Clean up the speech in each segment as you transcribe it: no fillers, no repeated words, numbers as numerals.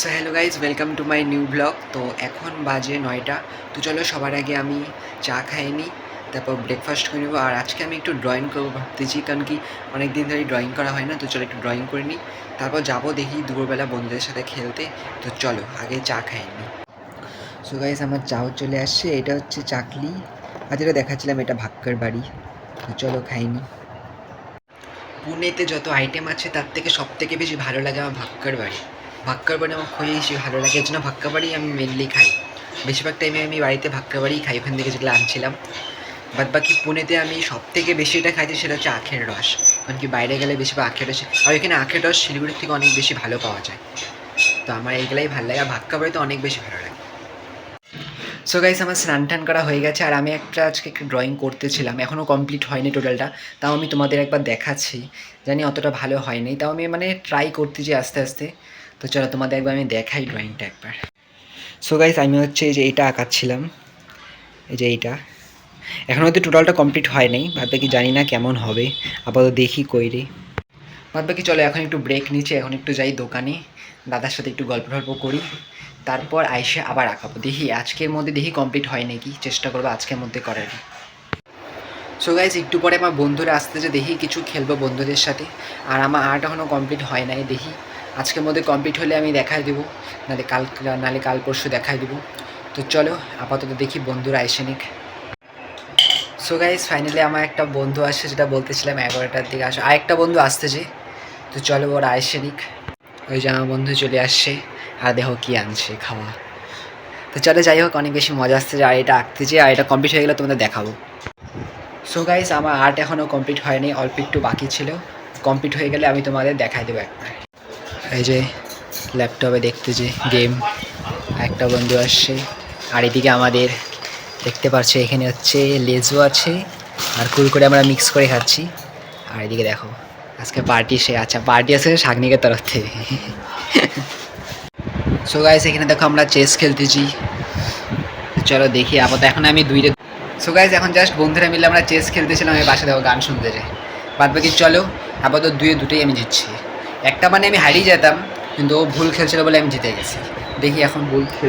So hello guys, welcome to my new blog. তো এখন বাজে 9টা। তো চলো সবার আগে আমি চা খাই নিই, তারপর ব্রেকফাস্ট করে নেবো। আর আজকে আমি একটু ড্রয়িং করবো ভাবতেছি, কারণ কি অনেক দিন ধরে ড্রয়িং করা হয় না। তো চলো একটু ড্রয়িং করে নিই, তারপর যাবো দেখি দুপুরবেলা বন্ধুদের সাথে খেলতে। তো চলো আগে চা খাই নিই। সো গাইজ, আমার চাও চলে আসছে। এটা হচ্ছে চাকলি, আর যেটা দেখাচ্ছিলাম এটা ভাক্কার বাড়ি। তো চলো খাইনি। পুনেতে যত আইটেম আছে তার থেকে সব থেকে বেশি ভালো লাগে আমার ভাক্কার বাড়ি। ভাক্কার বাড়ি আমার খুবই বেশি ভালো লাগে, এর জন্য ভাক্কা বাড়ি আমি মেনলি খাই। বেশিরভাগ টাইমে আমি বাড়িতে ভাক্কা বাড়িই খাই, ওখান থেকে যেগুলো আনছিলাম। বাদ বাকি পুনেতে আমি সব থেকে বেশি এটা খাইছি, সেটা হচ্ছে আখের রস। কারণ কি বাইরে গেলে বেশিরভাগ আখের রস, আর এখানে আখের রস শিলিগুড়ির থেকে অনেক বেশি ভালো পাওয়া যায়। তো আমার এইগুলাই ভালো লাগে, আর ভাক্কা বাড়িতে অনেক বেশি ভালো লাগে। সো গাইস, আমার স্নান টান করা হয়ে গেছে, আর আমি আজকে একটা ড্রয়িং করতেছিলাম, এখনও কমপ্লিট হয়নি টোটালটা। তাও আমি তোমাদের একবার দেখাচ্ছি। জানি অতটা ভালো হয়নি, তাও আমি ট্রাই করতেছি আস্তে আস্তে। তো চলো তোমাদের একবার আমি দেখাই ড্রয়িংটা একবার। সো গাইস, আমি হচ্ছে এই যে এইটা আঁকাচ্ছিলাম, এই যে এইটা। এখনও হয়তো টোটালটা কমপ্লিট হয় নাই, ভাববে কি জানি না কেমন হবে, আপাতত দেখি কইরে। বাদ বাকি চলো এখন একটু ব্রেক নিচ্ছি, এখন একটু যাই দোকানে, দাদার সাথে একটু গল্প টল্প করি, তারপর আইসে আবার আঁকাবো। দেখি আজকের মধ্যে দেখি কমপ্লিট হয় নাকি, চেষ্টা করবো আজকের মধ্যে করার। সো গাইজ, একটু পরে আমার বন্ধুরা আসতেছে, দেখি কিছু খেলবো বন্ধুদের সাথে। আর আমার আর্ট এখনও কমপ্লিট হয় নাই, দেখি আজকের মধ্যে কমপ্লিট হলে আমি দেখাই দেবো, নাহলে কাল পরশু দেখাই দেবো। তো চলো আপাতত দেখি বন্ধুরা এসে নিক। সো গাইজ, ফাইনালি আমার একটা বন্ধু আসছে, যেটা বলতেছিলাম 11টার দিকে আসে, আরেকটা বন্ধু আসতেছে। তো চলো ওরা এসে নিক। ওই যে আমার বন্ধু চলে আসছে, আর দেখো কী আনছে খাওয়া। তো চলো যাই হোক, অনেক বেশি মজা আসছে, আর এটা আঁকতেছে, আর এটা কমপ্লিট হয়ে গেলে তোমাদের দেখাবো। সো গাইস, আমার আর্ট এখনও কমপ্লিট হয়নি, অল্প একটু বাকি ছিল। কমপ্লিট হয়ে গেলে আমি তোমাদের দেখাই দেবো একবার। এই যে ল্যাপটপে দেখতেছি গেম, একটা বন্ধু আসছে। আর এদিকে আমাদের দেখতে পাচ্ছি এখানে হচ্ছে লেজও আছে, আর কুরকুরে আমরা মিক্স করে খাচ্ছি। আর এদিকে দেখো আজকে পার্টি, আচ্ছা পার্টি আছে শাগনিকের তরফ থেকে। সো গাইস, এখানে দেখো আমরা চেস খেলতেছি। চলো দেখি আপাতত এখন আমি দুইটা। সো গাইজ, এখন জাস্ট বন্ধুরা মিলে আমরা চেস খেলতেছিলাম, আমি বাসা দেখো গান শুনতে যাই। বাদ বাকি চলো আপাতত দুটোই আমি জিতছি। একটা আমি হারিয়ে যেতাম, কিন্তু ও ভুল খেলছিল বলে আমি জিতে গেছি। দেখি এখন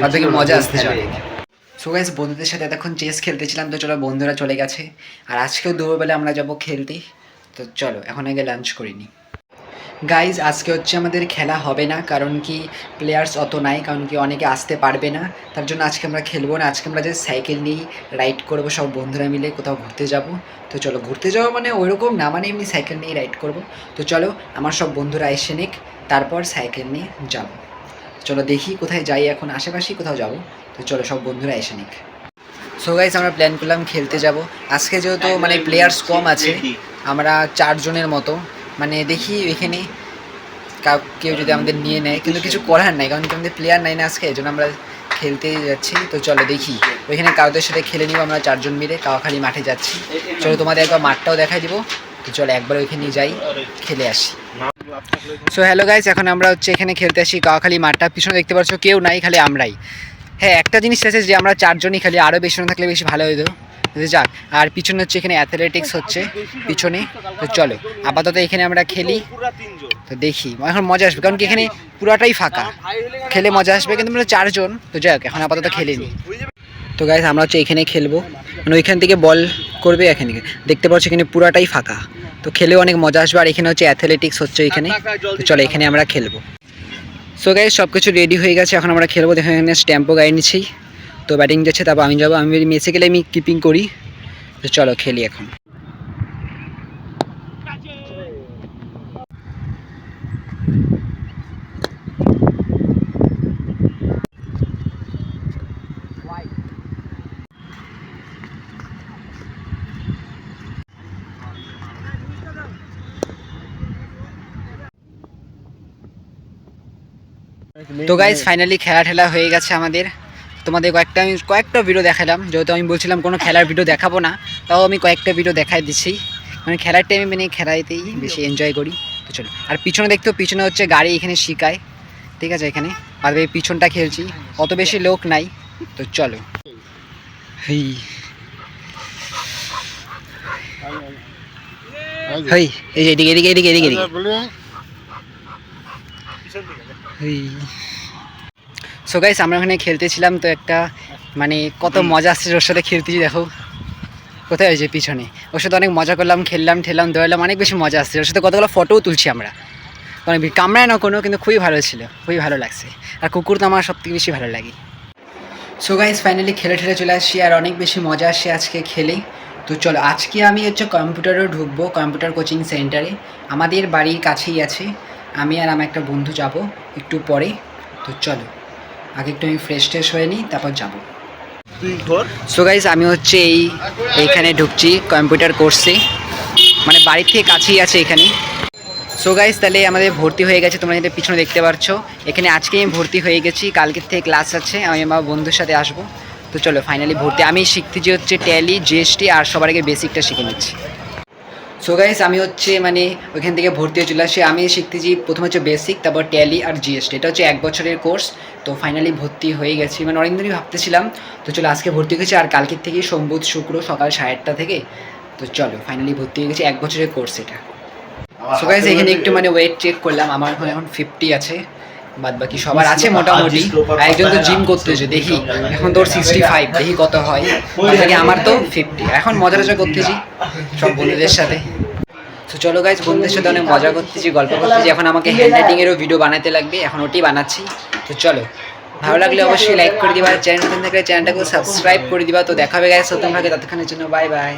বাদ বাকি মজা আসতে চলে। সো গাইজ, বন্ধুদের সাথে এতক্ষণ চেস খেলতেছিলাম, তো চলো বন্ধুরা চলে গেছে। আর আজকেও দুপুরবেলা আমরা যাবো খেলতে। তো চলো এখন আগে লাঞ্চ করিনি। গাইজ, আজকে হচ্ছে আমাদের খেলা হবে না, কারণ কি প্লেয়ার্স অত নাই, কারণ কি অনেকে আসতে পারবে না। তার জন্য আজকে আমরা খেলবো না। আজকে আমরা যে সাইকেল নিয়েই রাইড করবো সব বন্ধুরা মিলে, কোথাও ঘুরতে যাব। তো চলো ঘুরতে যাওয়া ওইরকম না, এমনি সাইকেল নিয়েই রাইড করব। তো চলো আমার সব বন্ধুরা এসে নিক, তারপর সাইকেল নিয়ে যাব। চলো দেখি কোথায় যাই, এখন আশেপাশেই কোথাও যাব। তো চলো সব বন্ধুরা এসে নিক। সো গাইজ, আমরা প্ল্যান করলাম খেলতে যাব আজকে, যেহেতু প্লেয়ার্স কম আছে, আমরা 4 জনের মতো। দেখি এখানে কেউ যদি আমাদের নিয়ে নেয়, কিন্তু কিছু করার নাই, কারণ কি আমাদের প্লেয়ার নাই না আজকে, এই জন্য আমরা খেলতেই যাচ্ছি। তো চলো দেখি ওইখানে কাউদের সাথে খেলে নিব, আমরা 4 জন মিলে কাওয়াখালী মাঠে যাচ্ছি। চলো তোমাদের একবার মাঠটাও দেখাই দিব। তো চলো একবার ওইখানে যাই, খেলে আসি। সো হ্যালো গাইস, এখন আমরা হচ্ছে এখানে খেলতে আসি কাওয়াখালী মাঠটা। পিছনে দেখতে পাচ্ছ কেউ নাই, খালি আমরাই। হ্যাঁ, একটা জিনিস আছে যে আমরা 4 জনই খালি, আরও বেশি জন থাকলে বেশি ভালো হতো। যাক, আর পিছনে হচ্ছে এখানে অ্যাথলেটিক্স হচ্ছে পিছনে। তো চলো আপাতত এখানে আমরা খেলি, তো দেখি এখন মজা আসবে, কারণ কি এখানে পুরাটাই ফাঁকা, খেলে মজা আসবে। কিন্তু আমরা 4 জন, তো যাই হোক এখন আপাতত খেলিনি। তো গাইস, আমরা হচ্ছে এখানে খেলবো, ওইখান থেকে বল করবে এখানে। দেখতে পাচ্ছ এখানে পুরাটাই ফাঁকা, তো খেলেও অনেক মজা আসবে। আর এখানে হচ্ছে অ্যাথলেটিক্স হচ্ছে এখানে। তো চলো এখানে আমরা খেলবো। সো গাইস, সব কিছু রেডি হয়ে গেছে, এখন আমরা খেলবো। দেখো এখানে স্ট্যাম্পও গাড়ি নিচ্ছি, তো ব্যাটিং যাচ্ছে, তারপর আমি যাবো। আমি মেসে গেলে আমি কিপিং করি। তো চলো খেলি এখন। তো গাইজ, ফাইনালি খেলা ঠেলা হয়ে গেছে আমাদের। তোমাদের কয়েকটা ভিডিও দেখালাম, যেহেতু আমি বলছিলাম কোনো খেলার ভিডিও দেখাবো না, তাও আমি কয়েকটা ভিডিও দেখাই দিচ্ছি। খেলার টাইমে খেলাতেই বেশি এনজয় করি। তো চলো, আর পিছনে দেখতেও, পিছনে হচ্ছে গাড়ি এখানে শিখায়, ঠিক আছে এখানে। আর পিছনটা খেলছি, অত বেশি লোক নাই। তো চলো হেই হেই, এই যে এদিকে এদিকে এদিকে এদিকে এদিকে হেই। সো গাইস আমরা ওখানে খেলতেছিলাম, তো একটা মানে কত মজা আসছে ওর সাথে খেলতেছি। দেখো কোথায় হয়েছে পিছনে, ওর সাথে অনেক মজা করলাম, খেললাম ঠেললাম দৌড়ালাম, অনেক বেশি মজা আসছে ওর সাথে। কতগুলো ফটোও তুলছি আমরা, অনেক কামড়ায় না কোনো, কিন্তু খুবই ভালো ছিল, খুবই ভালো লাগছে। আর কুকুর তো আমার সবথেকে বেশি ভালো লাগে। সো গাইস ফাইনালি খেলে ঠেলে চলে আসছি, আর অনেক বেশি মজা আসছে আজকে খেলে। তো চলো আজকে আমি কম্পিউটারেও ঢুকবো, কম্পিউটার কোচিং সেন্টারে আমাদের বাড়ির কাছেই আছে। আমি আর আমার একটা বন্ধু যাব একটু পরে। তো চলো আগে একটু আমি ফ্রেশ ট্রেশ হয়ে নিই, তারপর যাবো। সো গাইস আমি এইখানে ঢুকছি কম্পিউটার কোর্সে, মানে বাড়ির থেকে কাছেই আছে এখানে। সো গাইস তাহলে আমাদের ভর্তি হয়ে গেছে, তোমরা যেটা পিছনে দেখতে পাচ্ছ। এখানে আজকে আমি ভর্তি হয়ে গেছি, কালকের থেকে ক্লাস আছে, আমি আমার বন্ধুর সাথে আসবো। তো চলো ফাইনালি ভর্তি। আমি শিখতেছি ট্যালি, জিএসটি আর সবার আগে বেসিকটা শিখে নিচ্ছি। সো গাইস আমি মানে ওইখান থেকে ভর্তি হয়ে চলে আসি। আমি শিখতেছি প্রথমে বেসিক, তারপর ট্যালি আর জিএসটি। এটা হচ্ছে 1 বছরের কোর্স। তো ফাইনালি ভর্তি হয়ে গেছি, মানে অনেক দিনই ভাবতেছিলাম। তো চলো আজকে ভর্তি হয়েছি, আর কালকের থেকেই সোম বুধ শুক্র সকাল 8:30 থেকে। তো চলো ফাইনালি ভর্তি হয়ে গেছি, 1 বছরের কোর্স এটা। সো গাইস এখানে একটু ওয়েট চেক করলাম, আমার এখন 50 আছে, বাদ বাকি সবার আছে মোটামুটি। একজন তো জিম করতেছে দেখি, এখন তোর 65, দেখি কত হয়। বাদ বাকি আমার তো 50। এখন মজা টজা করতেছি সব বন্ধুদের সাথে। তো চলো গাইজ বন্ধুদের সাথে অনেক মজা করতেছি, গল্প করতেছি। এখন আমাকে হ্যান্ড রাইটিংয়েরও ভিডিও বানাতে লাগবে, এখন ওটি বানাচ্ছি। তো চলো ভালো লাগলে অবশ্যই লাইক করে দিবা, চ্যানেল নতুন থাকলে চ্যানেলটাকে সাবস্ক্রাইব করে দিবা। তো দেখা হবে গাইজ নতুন ভাগে, ততক্ষণের জন্য বাই বাই।